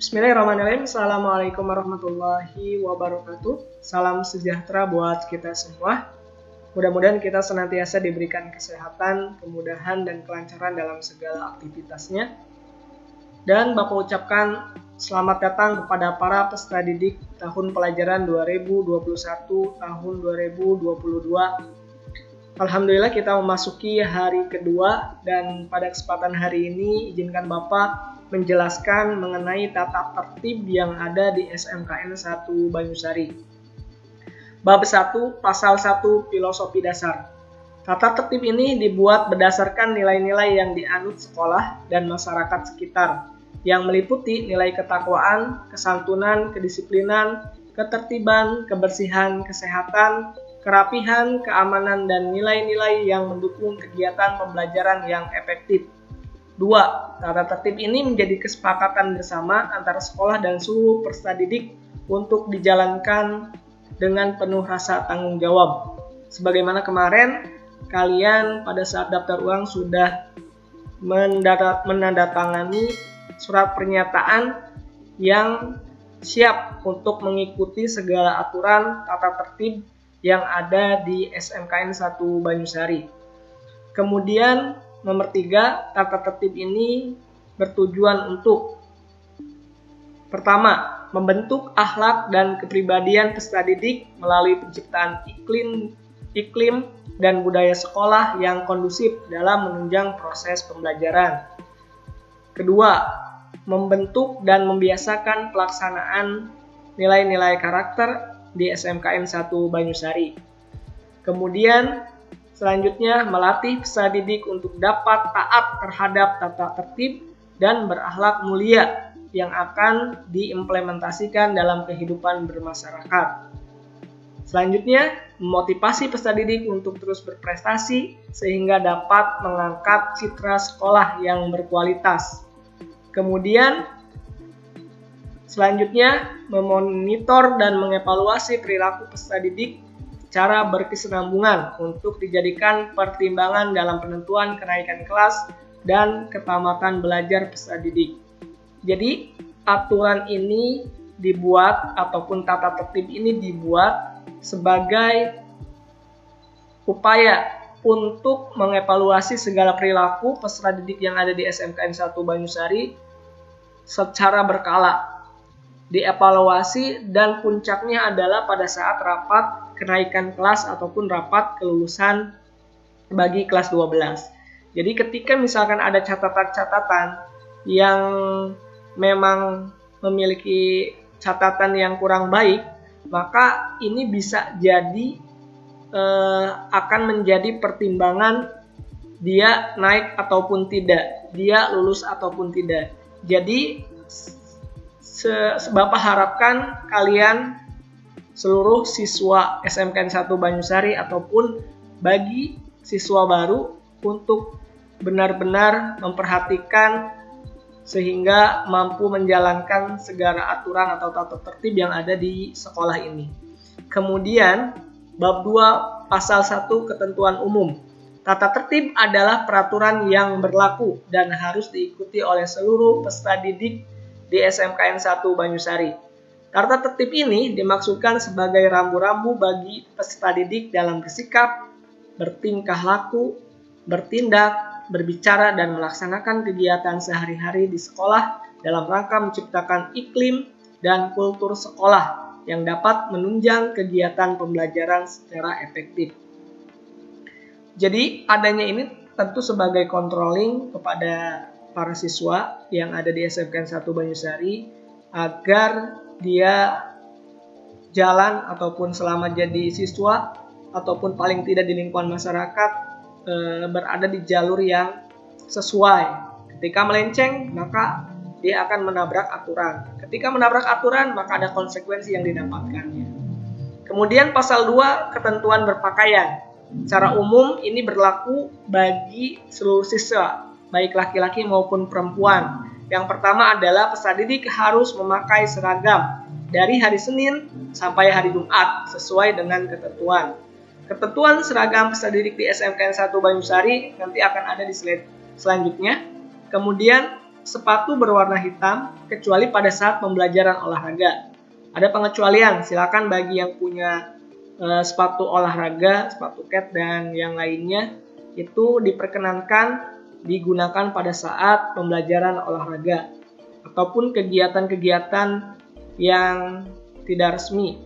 Bismillahirrahmanirrahim. Assalamualaikum warahmatullahi wabarakatuh. Salam sejahtera buat kita semua. Mudah-mudahan kita senantiasa diberikan kesehatan, kemudahan, dan kelancaran dalam segala aktivitasnya. Dan Bapak ucapkan selamat datang kepada para peserta didik tahun pelajaran 2021 tahun 2022. Alhamdulillah kita memasuki hari kedua, dan pada kesempatan hari ini izinkan Bapak menjelaskan mengenai tata tertib yang ada di SMKN 1 Banyusari. Bab 1, Pasal 1, Filosofi Dasar. Tata tertib ini dibuat berdasarkan nilai-nilai yang dianut sekolah dan masyarakat sekitar, yang meliputi nilai ketakwaan, kesantunan, kedisiplinan, ketertiban, kebersihan, kesehatan, kerapihan, keamanan, dan nilai-nilai yang mendukung kegiatan pembelajaran yang efektif. 2. Tata tertib ini menjadi kesepakatan bersama antara sekolah dan seluruh peserta didik untuk dijalankan dengan penuh rasa tanggung jawab. Sebagaimana kemarin, kalian pada saat daftar ulang sudah menandatangani surat pernyataan yang siap untuk mengikuti segala aturan tata tertib yang ada di SMKN 1 Banyusari. Kemudian nomor 3, tata tertib ini bertujuan untuk pertama, membentuk akhlak dan kepribadian peserta didik melalui penciptaan iklim dan budaya sekolah yang kondusif dalam menunjang proses pembelajaran. Kedua, membentuk dan membiasakan pelaksanaan nilai-nilai karakter di SMKN 1 Banyusari. Kemudian selanjutnya, melatih peserta didik untuk dapat taat terhadap tata tertib dan berakhlak mulia yang akan diimplementasikan dalam kehidupan bermasyarakat. Selanjutnya, memotivasi peserta didik untuk terus berprestasi sehingga dapat mengangkat citra sekolah yang berkualitas. Kemudian, selanjutnya, memonitor dan mengevaluasi perilaku peserta didik secara berkesinambungan untuk dijadikan pertimbangan dalam penentuan kenaikan kelas dan ketamatan belajar peserta didik. Jadi, aturan ini dibuat ataupun tata tertib ini dibuat sebagai upaya untuk mengevaluasi segala perilaku peserta didik yang ada di SMKN 1 Banyusari secara berkala. Dievaluasi dan puncaknya adalah pada saat rapat kenaikan kelas ataupun rapat kelulusan bagi kelas 12. Jadi ketika misalkan ada catatan-catatan yang memang memiliki catatan yang kurang baik, maka ini bisa jadi akan menjadi pertimbangan dia naik ataupun tidak, dia lulus ataupun tidak. Jadi Bapak harapkan kalian seluruh siswa SMKN 1 Banyusari ataupun bagi siswa baru untuk benar-benar memperhatikan sehingga mampu menjalankan segala aturan atau tata tertib yang ada di sekolah ini. Kemudian bab 2 pasal 1 ketentuan umum. Tata tertib adalah peraturan yang berlaku dan harus diikuti oleh seluruh peserta didik di SMKN 1 Banyusari. Tata tertib ini dimaksudkan sebagai rambu-rambu bagi peserta didik dalam bersikap, bertingkah laku, bertindak, berbicara, dan melaksanakan kegiatan sehari-hari di sekolah dalam rangka menciptakan iklim dan kultur sekolah yang dapat menunjang kegiatan pembelajaran secara efektif. Jadi adanya ini tentu sebagai controlling kepada para siswa yang ada di SMKN 1 Banyusari agar dia jalan ataupun selama jadi siswa ataupun paling tidak di lingkungan masyarakat berada di jalur yang sesuai. Ketika melenceng, maka dia akan menabrak aturan. Ketika menabrak aturan, maka ada konsekuensi yang didapatkannya. Kemudian pasal 2, ketentuan berpakaian. Secara umum ini berlaku bagi seluruh siswa, baik laki-laki maupun perempuan. Yang pertama adalah peserta didik harus memakai seragam dari hari Senin sampai hari Jumat sesuai dengan ketentuan. Ketentuan seragam peserta didik di SMKN 1 Banyusari nanti akan ada di slide selanjutnya. Kemudian sepatu berwarna hitam kecuali pada saat pembelajaran olahraga. Ada pengecualian, silakan bagi yang punya sepatu olahraga, sepatu cat dan yang lainnya itu diperkenankan digunakan pada saat pembelajaran olahraga ataupun kegiatan-kegiatan yang tidak resmi.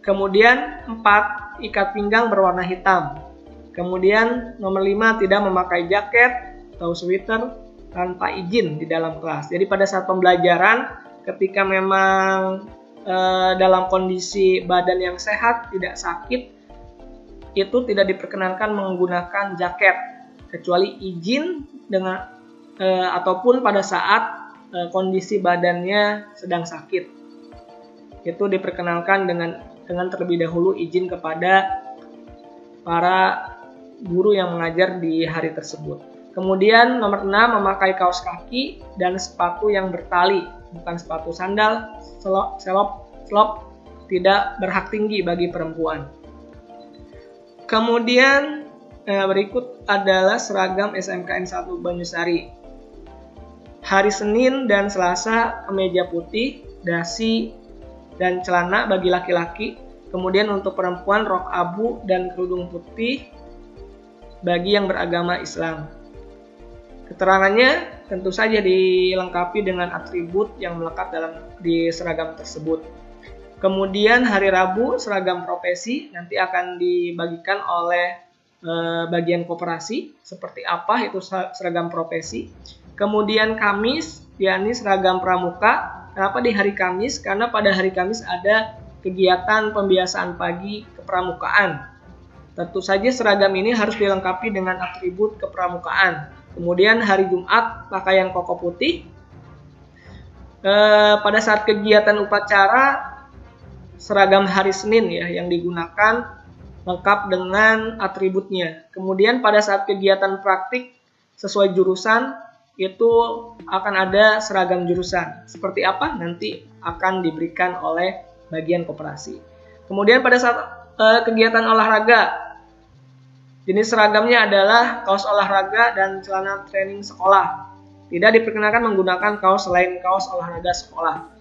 Kemudian 4, ikat pinggang berwarna hitam. Kemudian nomor 5, tidak memakai jaket atau sweater tanpa izin di dalam kelas. Jadi pada saat pembelajaran ketika memang dalam kondisi badan yang sehat, tidak sakit, itu tidak diperkenankan menggunakan jaket kecuali izin dengan ataupun pada saat kondisi badannya sedang sakit. Itu diperkenankan dengan terlebih dahulu izin kepada para guru yang mengajar di hari tersebut. Kemudian nomor 6, memakai kaos kaki dan sepatu yang bertali, bukan sepatu sandal, slop, tidak berhak tinggi bagi perempuan. Kemudian berikut adalah seragam SMKN 1 Banyusari. Hari Senin dan Selasa kemeja putih, dasi, dan celana bagi laki-laki. Kemudian untuk perempuan rok abu dan kerudung putih bagi yang beragama Islam. Keterangannya tentu saja dilengkapi dengan atribut yang melekat di seragam tersebut. Kemudian hari Rabu seragam profesi nanti akan dibagikan oleh bagian koperasi seperti apa itu seragam profesi. Kemudian Kamis yakni seragam pramuka. Kenapa di hari Kamis? Karena pada hari Kamis ada kegiatan pembiasaan pagi kepramukaan. Tentu saja seragam ini harus dilengkapi dengan atribut kepramukaan. Kemudian hari Jumat pakaian koko putih. Pada saat kegiatan upacara seragam hari Senin ya yang digunakan lengkap dengan atributnya. Kemudian pada saat kegiatan praktik sesuai jurusan itu akan ada seragam jurusan. Seperti apa? Nanti akan diberikan oleh bagian koperasi. Kemudian pada saat kegiatan olahraga, jenis seragamnya adalah kaos olahraga dan celana training sekolah. Tidak diperkenakan menggunakan kaos selain kaos olahraga sekolah.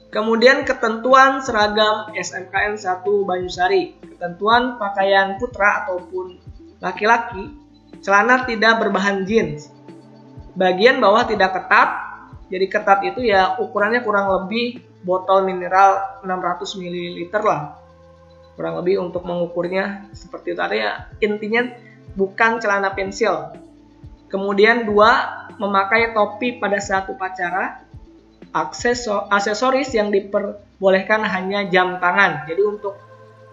Kemudian ketentuan seragam SMKN 1 Banyusari. Ketentuan pakaian putra ataupun laki-laki, celana tidak berbahan jeans. Bagian bawah tidak ketat. Jadi ketat itu ya ukurannya kurang lebih botol mineral 600 ml lah. Kurang lebih untuk mengukurnya seperti itu. Ya, intinya bukan celana pensil. Kemudian 2, memakai topi pada saat upacara. Aksesoris yang diperbolehkan hanya jam tangan. Jadi untuk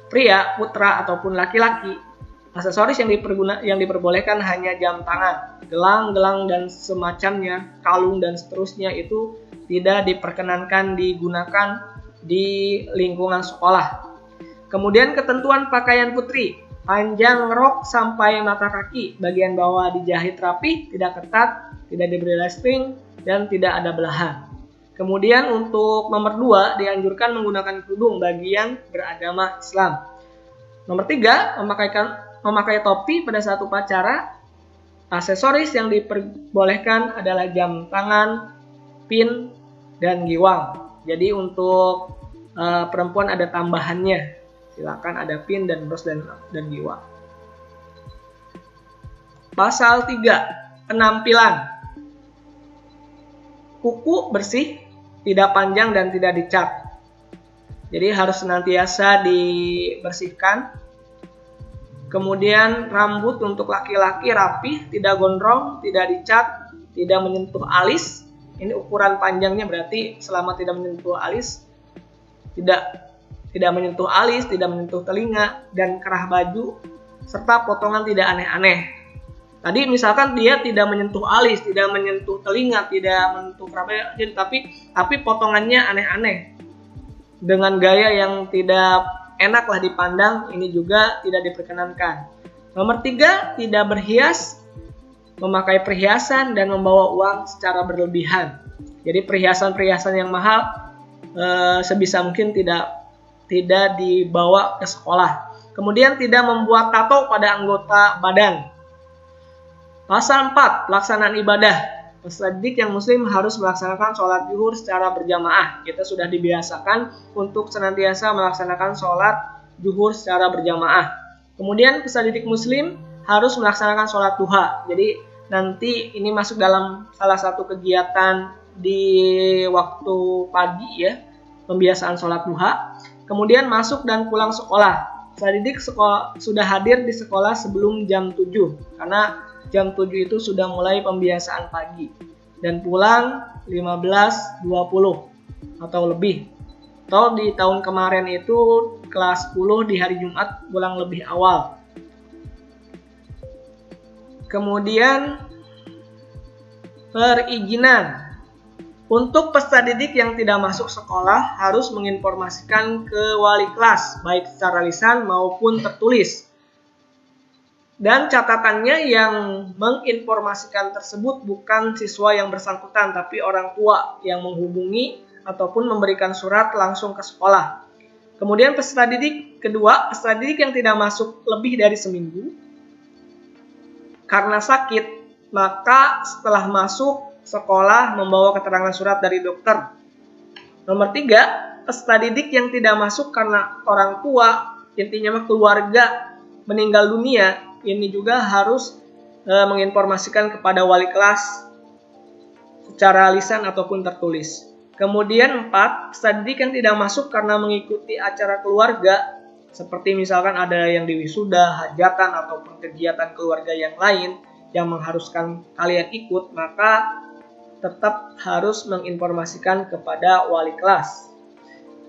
pria, putra ataupun laki-laki, aksesoris yang diperbolehkan hanya jam tangan, gelang dan semacamnya, kalung dan seterusnya itu tidak diperkenankan digunakan di lingkungan sekolah. Kemudian ketentuan pakaian putri, panjang rok sampai mata kaki, bagian bawah dijahit rapi, tidak ketat, tidak diberi lastring, dan tidak ada belahan. Kemudian untuk nomor 2 dianjurkan menggunakan kerudung bagi yang beragama Islam. Nomor 3 memakai topi pada saat upacara. Aksesoris yang diperbolehkan adalah jam tangan, pin, dan giwang. Jadi untuk perempuan ada tambahannya. Silakan ada pin dan bros dan giwang. Pasal 3, penampilan. Kuku bersih, tidak panjang dan tidak dicat. Jadi harus senantiasa dibersihkan. Kemudian rambut untuk laki-laki rapi, tidak gondrong, tidak dicat, tidak menyentuh alis. Ini ukuran panjangnya berarti selama tidak menyentuh alis, tidak menyentuh alis, tidak menyentuh telinga dan kerah baju, serta potongan tidak aneh-aneh. Tadi misalkan dia tidak menyentuh alis, tidak menyentuh telinga, tidak menyentuh kerah baju, tapi potongannya aneh-aneh dengan gaya yang tidak enaklah dipandang, ini juga tidak diperkenankan. Nomor 3, tidak berhias, memakai perhiasan dan membawa uang secara berlebihan. Jadi perhiasan-perhiasan yang mahal sebisa mungkin tidak dibawa ke sekolah. Kemudian tidak membuat tato pada anggota badan. Pasal 4, pelaksanaan ibadah. Peserta didik yang muslim harus melaksanakan sholat zuhur secara berjamaah. Kita sudah dibiasakan untuk senantiasa melaksanakan sholat zuhur secara berjamaah. Kemudian peserta didik muslim harus melaksanakan sholat duha. Jadi nanti ini masuk dalam salah satu kegiatan di waktu pagi ya, pembiasaan sholat duha. Kemudian masuk dan pulang sekolah. Peserta didik sudah hadir di sekolah sebelum jam 7 karena jam 7 itu sudah mulai pembiasaan pagi dan pulang 15.20 atau lebih. Atau di tahun kemarin itu kelas 10 di hari Jumat pulang lebih awal. Kemudian perizinan. Untuk peserta didik yang tidak masuk sekolah harus menginformasikan ke wali kelas baik secara lisan maupun tertulis. Dan catatannya yang menginformasikan tersebut bukan siswa yang bersangkutan, tapi orang tua yang menghubungi ataupun memberikan surat langsung ke sekolah. Kemudian peserta didik kedua, peserta didik yang tidak masuk lebih dari seminggu karena sakit, maka setelah masuk sekolah membawa keterangan surat dari dokter. Nomor 3, peserta didik yang tidak masuk karena orang tua, intinya keluarga meninggal dunia, ini juga harus menginformasikan kepada wali kelas secara lisan ataupun tertulis. Kemudian 4, peserta didik yang tidak masuk karena mengikuti acara keluarga, seperti misalkan ada yang di wisuda, hajatan, ataupun kegiatan keluarga yang lain yang mengharuskan kalian ikut, maka tetap harus menginformasikan kepada wali kelas.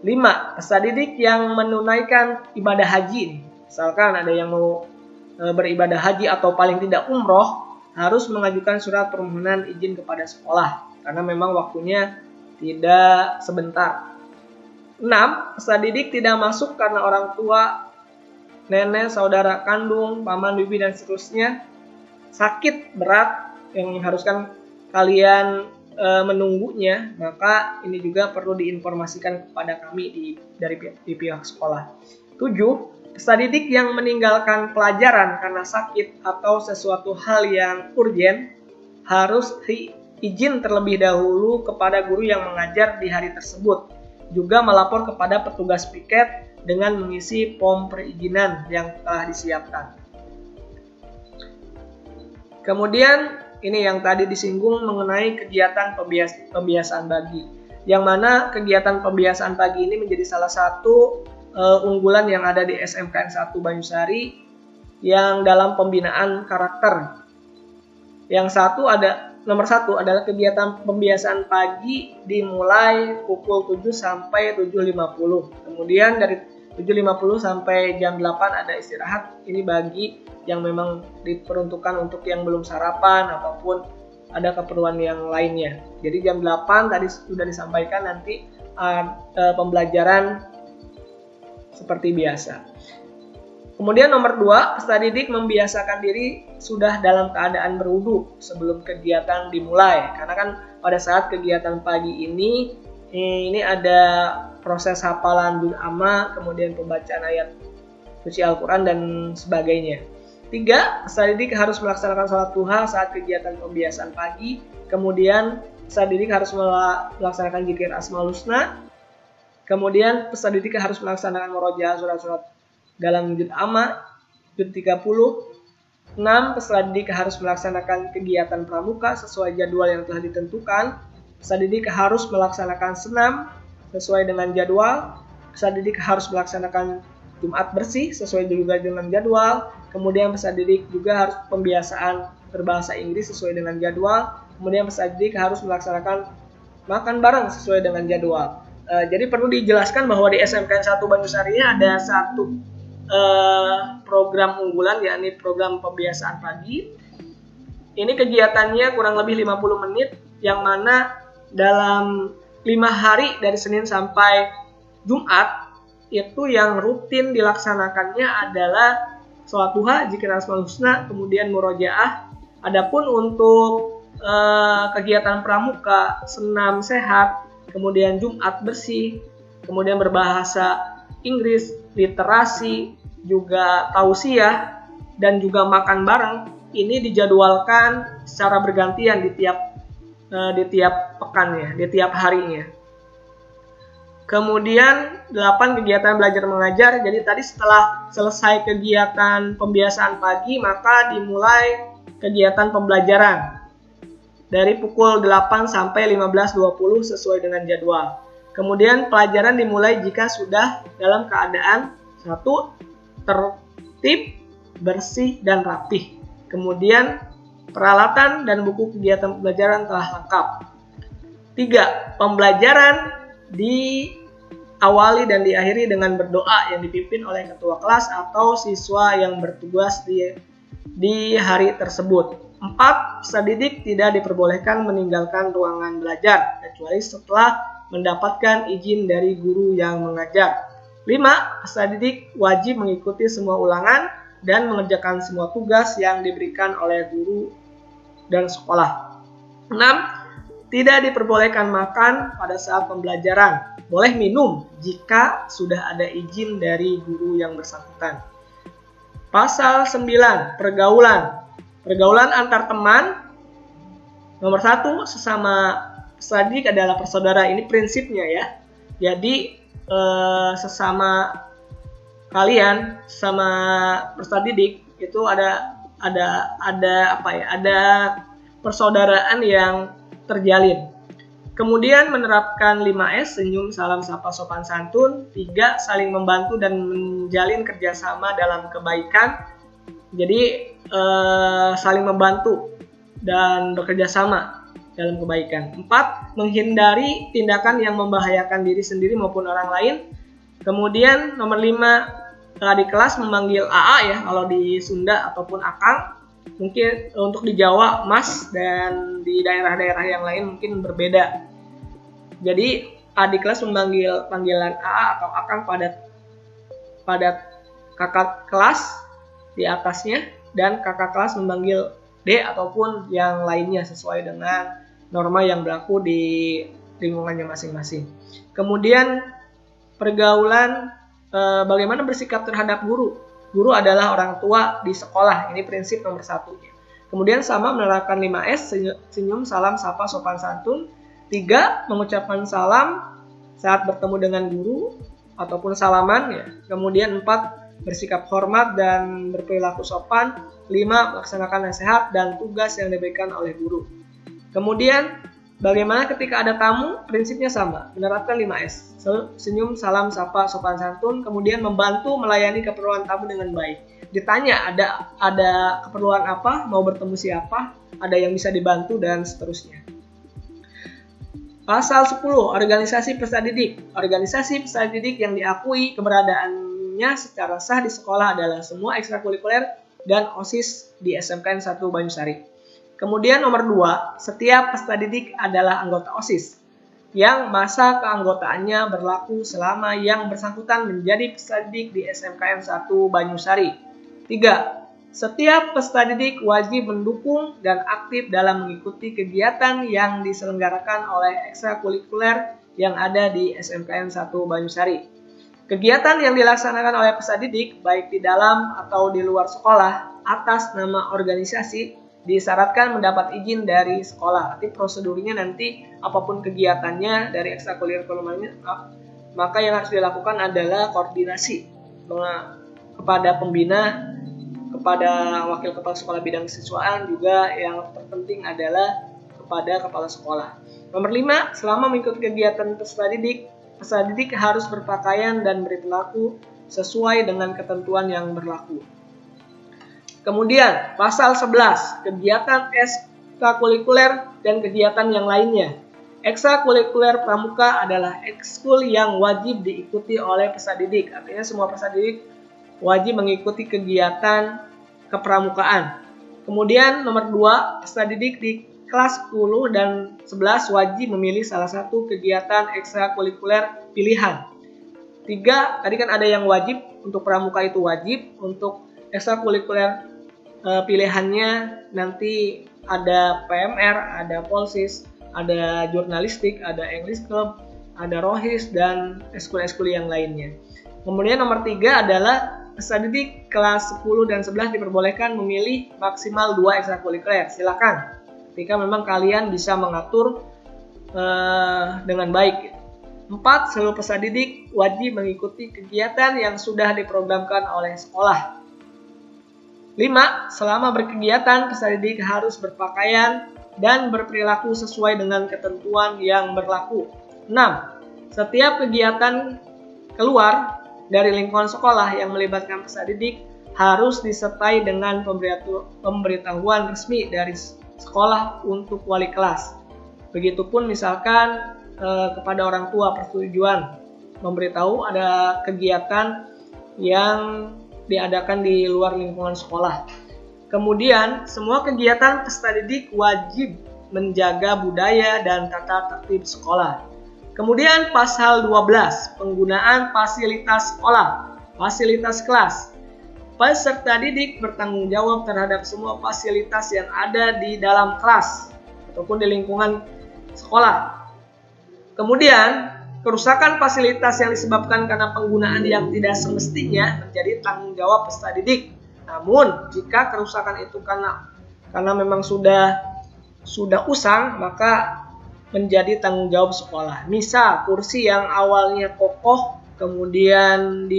5, peserta didik yang menunaikan ibadah haji. Misalkan ada yang mau beribadah haji atau paling tidak umroh, harus mengajukan surat permohonan izin kepada sekolah karena memang waktunya tidak sebentar. 6, peserta didik tidak masuk karena orang tua, nenek, saudara kandung, paman, bibi, dan seterusnya sakit berat yang mengharuskan kalian menunggunya, maka ini juga perlu diinformasikan kepada kami dari pihak sekolah. 7, peserta didik yang meninggalkan pelajaran karena sakit atau sesuatu hal yang urgen harus izin terlebih dahulu kepada guru yang mengajar di hari tersebut. Juga melapor kepada petugas piket dengan mengisi form perizinan yang telah disiapkan. Kemudian ini yang tadi disinggung mengenai kegiatan pembiasaan pagi, yang mana kegiatan pembiasaan pagi ini menjadi salah satu unggulan yang ada di SMKN 1 Banyusari yang dalam pembinaan karakter. Nomor satu adalah kegiatan pembiasaan pagi dimulai pukul 7 sampai 7.50. Kemudian dari 7.50 sampai jam 8 ada istirahat. Ini bagi yang memang diperuntukkan untuk yang belum sarapan ataupun ada keperluan yang lainnya. Jadi jam 8 tadi sudah disampaikan nanti pembelajaran seperti biasa. Kemudian nomor 2, peserta didik membiasakan diri sudah dalam keadaan berwudu sebelum kegiatan dimulai. Karena kan pada saat kegiatan pagi ini ada proses hafalan juz amma, kemudian pembacaan ayat suci Al-Quran dan sebagainya. 3, peserta didik harus melaksanakan sholat duha saat kegiatan pembiasaan pagi. Kemudian peserta didik harus melaksanakan zikir Asmaul Husna. Kemudian peserta didik harus melaksanakan murojaah surat-surat dalam juz amma, juz 30. 6, peserta didik harus melaksanakan kegiatan pramuka sesuai jadwal yang telah ditentukan. Peserta didik harus melaksanakan senam sesuai dengan jadwal. Peserta didik harus melaksanakan Jumat bersih sesuai juga dengan jadwal. Kemudian peserta didik juga harus pembiasaan berbahasa Inggris sesuai dengan jadwal. Kemudian peserta didik harus melaksanakan makan bareng sesuai dengan jadwal. Jadi perlu dijelaskan bahwa di SMKN 1 Banyusari ini ada satu program unggulan, yakni program pembiasaan pagi. Ini kegiatannya kurang lebih 50 menit, yang mana dalam 5 hari dari Senin sampai Jumat itu yang rutin dilaksanakannya adalah sholat duha, zikir Asmaul Husna, kemudian murojaah. Adapun untuk kegiatan pramuka, senam sehat, kemudian Jumat bersih, kemudian berbahasa Inggris, literasi, juga tausiah, dan juga makan bareng, ini dijadwalkan secara bergantian di tiap pekannya, di tiap harinya. Kemudian 8 kegiatan belajar mengajar. Jadi tadi setelah selesai kegiatan pembiasaan pagi, maka dimulai kegiatan pembelajaran dari pukul 8 sampai 15.20 sesuai dengan jadwal. Kemudian pelajaran dimulai jika sudah dalam keadaan 1. Tertib, bersih, dan rapih. Kemudian peralatan dan buku kegiatan pembelajaran telah lengkap. 3. Pembelajaran diawali dan diakhiri dengan berdoa yang dipimpin oleh ketua kelas atau siswa yang bertugas di hari tersebut. 4. Peserta didik tidak diperbolehkan meninggalkan ruangan belajar kecuali setelah mendapatkan izin dari guru yang mengajar. 5. Peserta didik wajib mengikuti semua ulangan dan mengerjakan semua tugas yang diberikan oleh guru dan sekolah. 6. Tidak diperbolehkan makan pada saat pembelajaran. Boleh minum jika sudah ada izin dari guru yang bersangkutan. Pasal 9. Pergaulan. Pergaulan antar teman. Nomor 1, sesama peserta didik adalah bersaudara. Ini prinsipnya ya. Jadi sesama kalian, sama peserta didik itu ada persaudaraan yang terjalin. Kemudian menerapkan 5S, senyum, salam, sapa, sopan, santun. 3. Saling membantu dan menjalin kerjasama dalam kebaikan. Jadi saling membantu dan bekerja sama dalam kebaikan. 4. Menghindari tindakan yang membahayakan diri sendiri maupun orang lain. Kemudian nomor 5, di kelas memanggil AA ya, kalau di Sunda, ataupun Akang. Mungkin untuk di Jawa Mas, dan di daerah-daerah yang lain mungkin berbeda. Jadi adik kelas memanggil panggilan AA atau Akang pada kakak kelas di atasnya, dan kakak kelas memanggil D ataupun yang lainnya sesuai dengan norma yang berlaku di lingkungannya masing-masing. Kemudian pergaulan, bagaimana bersikap terhadap guru. Guru adalah orang tua di sekolah. Ini prinsip nomor 1. Kemudian sama menerapkan 5S, senyum, salam, sapa, sopan, santun. 3. Mengucapkan salam saat bertemu dengan guru ataupun salaman ya. Kemudian 4. Bersikap hormat dan berperilaku sopan. 5. Melaksanakan nasihat dan tugas yang diberikan oleh guru. Kemudian bagaimana ketika ada tamu? Prinsipnya sama, menerapkan 5S. Senyum, salam, sapa, sopan, santun. Kemudian membantu melayani keperluan tamu dengan baik. Ditanya ada keperluan apa, mau bertemu siapa, ada yang bisa dibantu, dan seterusnya. Pasal 10. Organisasi peserta didik. Organisasi peserta didik yang diakui keberadaannya secara sah di sekolah adalah semua ekstrakurikuler dan OSIS di SMKN 1 Banyusari. Kemudian nomor 2, setiap peserta didik adalah anggota OSIS yang masa keanggotaannya berlaku selama yang bersangkutan menjadi peserta didik di SMKN 1 Banyusari. 3. Setiap peserta didik wajib mendukung dan aktif dalam mengikuti kegiatan yang diselenggarakan oleh ekstrakurikuler yang ada di SMKN 1 Banyusari. Kegiatan yang dilaksanakan oleh peserta didik baik di dalam atau di luar sekolah atas nama organisasi disyaratkan mendapat izin dari sekolah. Arti prosedurnya nanti apapun kegiatannya dari ekstrakurikulernya, maka yang harus dilakukan adalah koordinasi kepada pembina, kepada wakil kepala sekolah bidang kesiswaan, juga yang terpenting adalah kepada kepala sekolah. Nomor 5, selama mengikuti kegiatan peserta didik harus berpakaian dan berperilaku sesuai dengan ketentuan yang berlaku. Kemudian pasal 11, kegiatan ekstrakurikuler dan kegiatan yang lainnya. Ekstrakurikuler pramuka adalah ekskul yang wajib diikuti oleh peserta didik. Artinya semua peserta didik wajib mengikuti kegiatan kepramukaan. Kemudian nomor 2, peserta didik di kelas 10 dan 11 wajib memilih salah satu kegiatan ekstrakurikuler pilihan. 3, tadi kan ada yang wajib, untuk pramuka itu wajib, untuk ekstrakurikuler pilihannya nanti ada PMR, ada Polsis, ada jurnalistik, ada English Club, ada Rohis, dan eskul-eskul yang lainnya. Kemudian nomor 3 adalah peserta didik kelas 10 dan 11 diperbolehkan memilih maksimal 2 ekstrakurikuler. Silakan. Ketika memang kalian bisa mengatur dengan baik. 4. Seluruh peserta didik wajib mengikuti kegiatan yang sudah diprogramkan oleh sekolah. 5. Selama berkegiatan, peserta didik harus berpakaian dan berperilaku sesuai dengan ketentuan yang berlaku. 6. Setiap kegiatan keluar dari lingkungan sekolah yang melibatkan peserta didik harus disertai dengan pemberitahuan resmi dari sekolah untuk wali kelas. Begitupun misalkan kepada orang tua persetujuan memberitahu ada kegiatan yang diadakan di luar lingkungan sekolah. Kemudian, semua kegiatan peserta didik wajib menjaga budaya dan tata tertib sekolah. Kemudian pasal 12, penggunaan fasilitas sekolah, fasilitas kelas. Peserta didik bertanggung jawab terhadap semua fasilitas yang ada di dalam kelas ataupun di lingkungan sekolah. Kemudian, kerusakan fasilitas yang disebabkan karena penggunaan yang tidak semestinya menjadi tanggung jawab peserta didik. Namun, jika kerusakan itu karena memang sudah usang, maka menjadi tanggung jawab sekolah. Misal, kursi yang awalnya kokoh, kemudian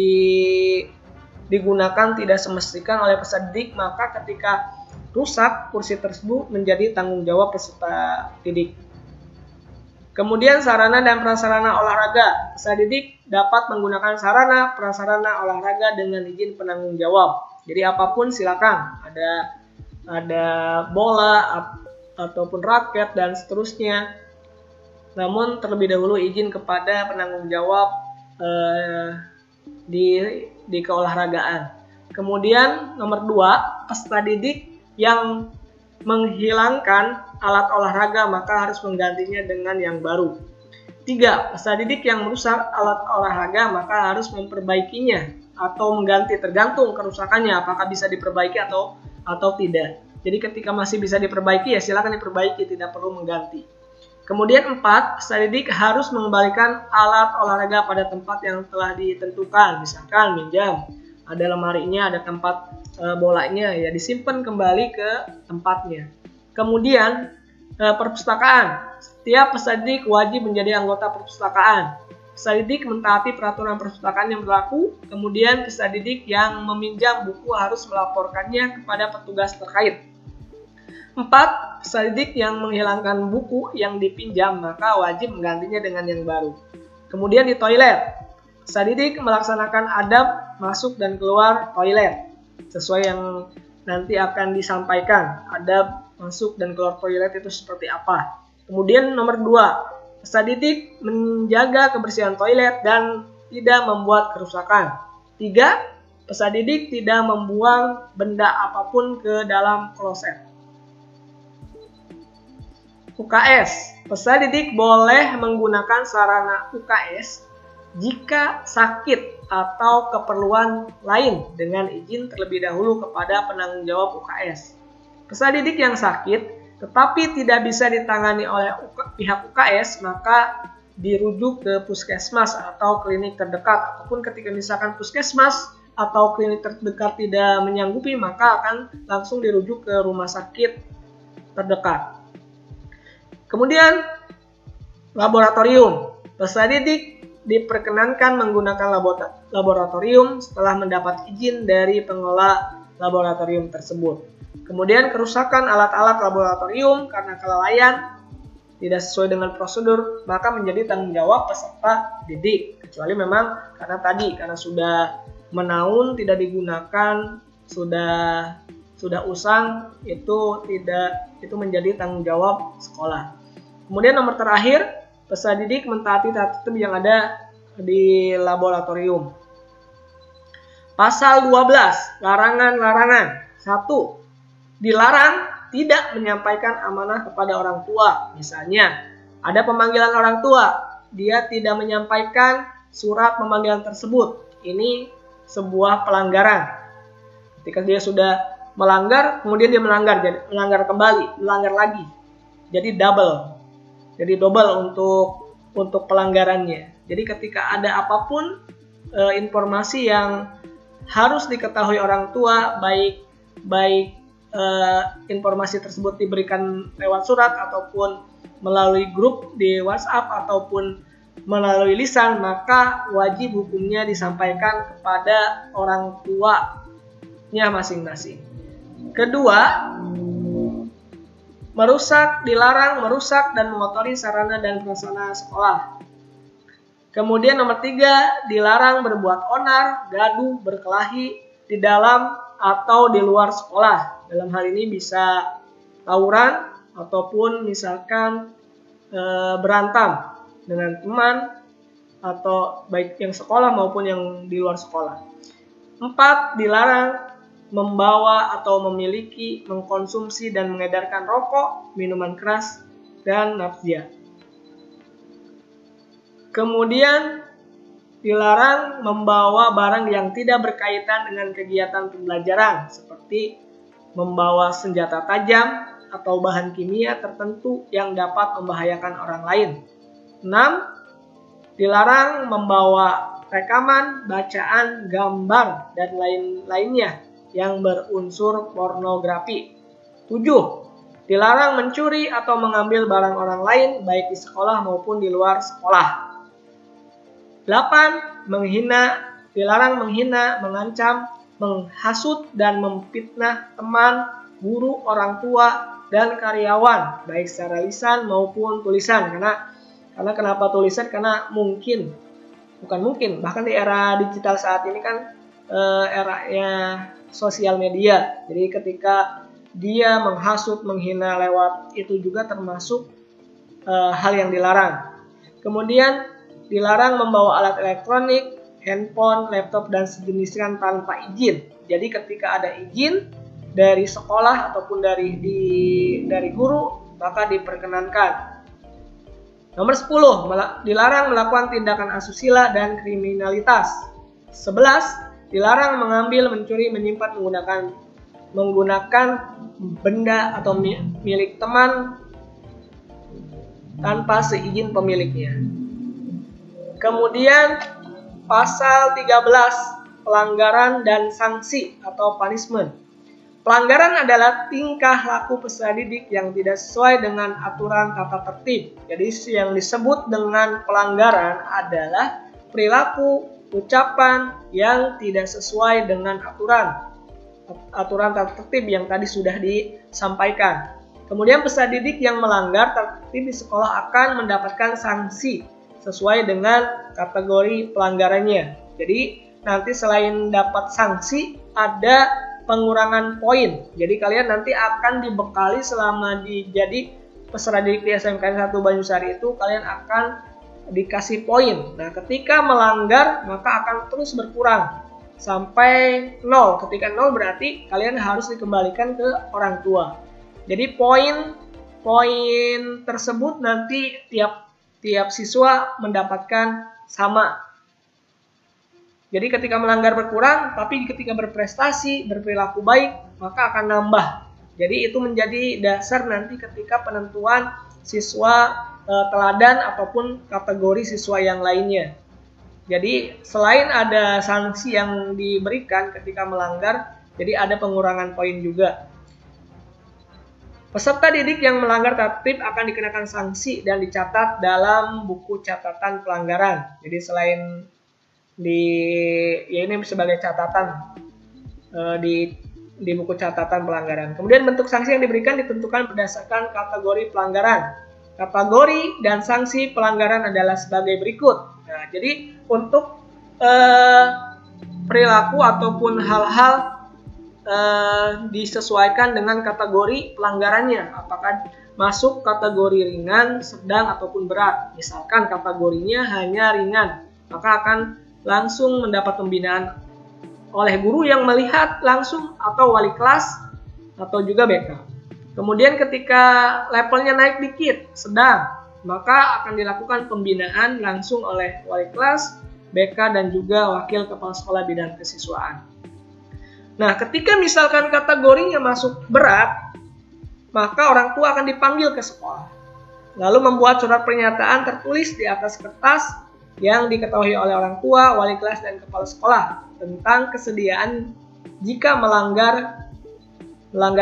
digunakan tidak semestinya oleh peserta didik, maka ketika rusak, kursi tersebut menjadi tanggung jawab peserta didik. Kemudian sarana dan prasarana olahraga. Peserta didik dapat menggunakan sarana prasarana olahraga dengan izin penanggung jawab. Jadi apapun silakan. Ada bola ataupun raket dan seterusnya. Namun terlebih dahulu izin kepada penanggung jawab di keolahragaan. Kemudian nomor 2, peserta didik yang menghilangkan alat olahraga maka harus menggantinya dengan yang baru. 3. Peserta didik yang merusak alat olahraga maka harus memperbaikinya atau mengganti, tergantung kerusakannya apakah bisa diperbaiki atau tidak. Jadi ketika masih bisa diperbaiki ya silakan diperbaiki, tidak perlu mengganti. Kemudian 4. Peserta didik harus mengembalikan alat olahraga pada tempat yang telah ditentukan. Misalkan minjam, ada lemarinya, ada tempat bolanya, ya disimpan kembali ke tempatnya. Kemudian perpustakaan. Setiap peserta didik wajib menjadi anggota perpustakaan. Peserta didik mentaati peraturan perpustakaan yang berlaku. Kemudian peserta didik yang meminjam buku harus melaporkannya kepada petugas terkait. 4. Peserta didik yang menghilangkan buku yang dipinjam maka wajib menggantinya dengan yang baru. Kemudian di toilet, peserta didik melaksanakan adab masuk dan keluar toilet sesuai yang nanti akan disampaikan. Adab masuk dan keluar toilet itu seperti apa. Kemudian nomor 2, peserta didik menjaga kebersihan toilet dan tidak membuat kerusakan. 3. Peserta didik tidak membuang benda apapun ke dalam kloset. UKS. Peserta didik boleh menggunakan sarana UKS jika sakit atau keperluan lain dengan izin terlebih dahulu kepada penanggung jawab UKS. Peserta didik yang sakit tetapi tidak bisa ditangani oleh pihak UKS maka dirujuk ke puskesmas atau klinik terdekat, ataupun ketika misalkan puskesmas atau klinik terdekat tidak menyanggupi maka akan langsung dirujuk ke rumah sakit terdekat. Kemudian laboratorium. Peserta didik diperkenankan menggunakan laboratorium setelah mendapat izin dari pengelola laboratorium tersebut. Kemudian kerusakan alat-alat laboratorium karena kelalaian tidak sesuai dengan prosedur maka menjadi tanggung jawab peserta didik, kecuali memang karena sudah menaun, tidak digunakan, sudah usang, itu menjadi tanggung jawab sekolah. Kemudian nomor terakhir, peserta didik mentaati tata tertib yang ada di laboratorium. Pasal 12, larangan-larangan. 1. Dilarang tidak menyampaikan amanah kepada orang tua. Misalnya, ada pemanggilan orang tua, dia tidak menyampaikan surat pemanggilan tersebut. Ini sebuah pelanggaran. Ketika dia sudah melanggar, kemudian dia melanggar kembali, melanggar lagi. Jadi double untuk pelanggarannya. Jadi ketika ada apapun informasi yang harus diketahui orang tua, baik informasi tersebut diberikan lewat surat ataupun melalui grup di WhatsApp ataupun melalui lisan, maka wajib hukumnya disampaikan kepada orang tuanya masing-masing. Kedua, dilarang merusak dan mengotori sarana dan prasarana sekolah. Kemudian nomor 3, dilarang berbuat onar, gaduh, berkelahi di dalam atau di luar sekolah. Dalam hal ini bisa tawuran ataupun misalkan berantem dengan teman atau baik yang sekolah maupun yang di luar sekolah. 4, dilarang membawa atau memiliki, mengkonsumsi dan mengedarkan rokok, minuman keras, dan nafzia. Kemudian dilarang membawa barang yang tidak berkaitan dengan kegiatan pembelajaran seperti membawa senjata tajam atau bahan kimia tertentu yang dapat membahayakan orang lain. 6, dilarang membawa rekaman, bacaan, gambar, dan lain-lainnya yang berunsur pornografi. 7, dilarang mencuri atau mengambil barang orang lain baik di sekolah maupun di luar sekolah. 8, dilarang menghina, mengancam, menghasut, dan memfitnah teman, guru, orang tua, dan karyawan baik secara lisan maupun tulisan. Karena kenapa tulisan? Karena bahkan di era digital saat ini kan eranya sosial media. Jadi ketika dia menghasut, menghina lewat itu juga termasuk hal yang dilarang. Kemudian dilarang membawa alat elektronik, handphone, laptop, dan sejenisnya tanpa izin. Jadi ketika ada izin dari sekolah ataupun dari guru, maka diperkenankan. Nomor 10, dilarang melakukan tindakan asusila dan kriminalitas. 11, dilarang mengambil, mencuri, menyimpan, menggunakan benda atau milik teman tanpa seizin pemiliknya. Kemudian pasal 13, pelanggaran dan sanksi atau punishment. Pelanggaran adalah tingkah laku peserta didik yang tidak sesuai dengan aturan tata tertib. Jadi yang disebut dengan pelanggaran adalah perilaku, ucapan yang tidak sesuai dengan aturan tata tertib yang tadi sudah disampaikan. Kemudian peserta didik yang melanggar tata tertib di sekolah akan mendapatkan sanksi sesuai dengan kategori pelanggarannya. Jadi nanti selain dapat sanksi ada pengurangan poin. Jadi kalian nanti akan dibekali selama jadi peserta didik di SMKN 1 Banyusari itu kalian akan dikasih poin. Nah, ketika melanggar maka akan terus berkurang sampai 0. Ketika 0 berarti kalian harus dikembalikan ke orang tua. Jadi poin tersebut nanti tiap siswa mendapatkan sama. Jadi ketika melanggar berkurang, tapi ketika berprestasi, berperilaku baik, maka akan nambah. Jadi itu menjadi dasar nanti ketika penentuan siswa teladan ataupun kategori siswa yang lainnya. Jadi selain ada sanksi yang diberikan ketika melanggar, jadi ada pengurangan poin juga. Peserta didik yang melanggar tertib akan dikenakan sanksi dan dicatat dalam buku catatan pelanggaran. Jadi selain ini sebagai catatan di buku catatan pelanggaran. Kemudian bentuk sanksi yang diberikan ditentukan berdasarkan kategori pelanggaran. Kategori dan sanksi pelanggaran adalah sebagai berikut. Nah, jadi untuk perilaku ataupun hal-hal disesuaikan dengan kategori pelanggarannya. Apakah masuk kategori ringan, sedang, ataupun berat. Misalkan kategorinya hanya ringan, maka akan langsung mendapat pembinaan oleh guru yang melihat langsung atau wali kelas atau juga BK. Kemudian ketika levelnya naik dikit, sedang, maka akan dilakukan pembinaan langsung oleh wali kelas, BK, dan juga wakil kepala sekolah bidang kesiswaan. Nah, ketika misalkan kategorinya masuk berat, maka orang tua akan dipanggil ke sekolah. Lalu membuat surat pernyataan tertulis di atas kertas yang diketahui oleh orang tua, wali kelas, dan kepala sekolah tentang kesediaan jika melanggar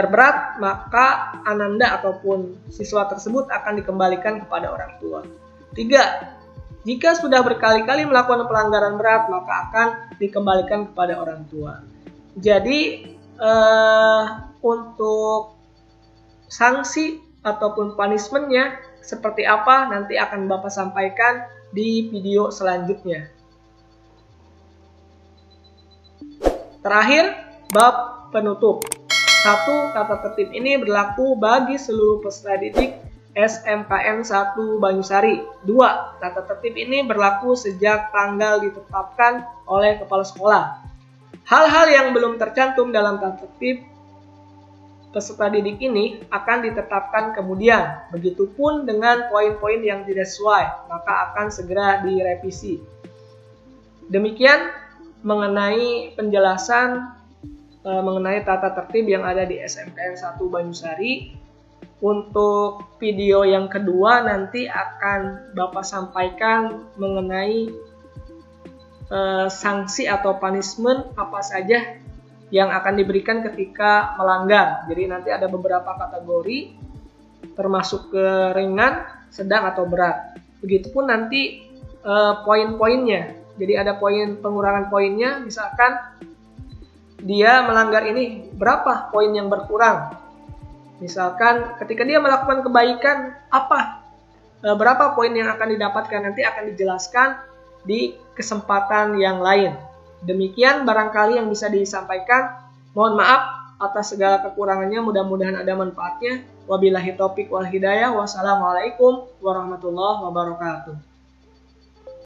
berat, maka ananda ataupun siswa tersebut akan dikembalikan kepada orang tua. 3. Jika sudah berkali-kali melakukan pelanggaran berat, maka akan dikembalikan kepada orang tua. Jadi untuk sanksi ataupun punishment-nya seperti apa nanti akan Bapak sampaikan di video selanjutnya. Terakhir, bab penutup. 1. Tata tertib ini berlaku bagi seluruh peserta didik SMKN 1 Banyusari. 2. Tata tertib ini berlaku sejak tanggal ditetapkan oleh kepala sekolah. Hal-hal yang belum tercantum dalam tata tertib peserta didik ini akan ditetapkan kemudian. Begitupun dengan poin-poin yang tidak sesuai, maka akan segera direvisi. Demikian mengenai penjelasan mengenai tata tertib yang ada di SMKN 1 Banyusari. Untuk video yang kedua nanti akan Bapak sampaikan mengenai sanksi atau punishment apa saja yang akan diberikan ketika melanggar. Jadi nanti ada beberapa kategori termasuk ke ringan, sedang atau berat. Begitupun nanti poin-poinnya. Jadi ada poin pengurangan poinnya, misalkan dia melanggar ini berapa poin yang berkurang. Misalkan ketika dia melakukan kebaikan berapa poin yang akan didapatkan, nanti akan dijelaskan di kesempatan yang lain. Demikian barangkali yang bisa disampaikan. Mohon maaf atas segala kekurangannya, mudah-mudahan ada manfaatnya. Wabillahi taufik wal hidayah. Wassalamualaikum warahmatullahi wabarakatuh.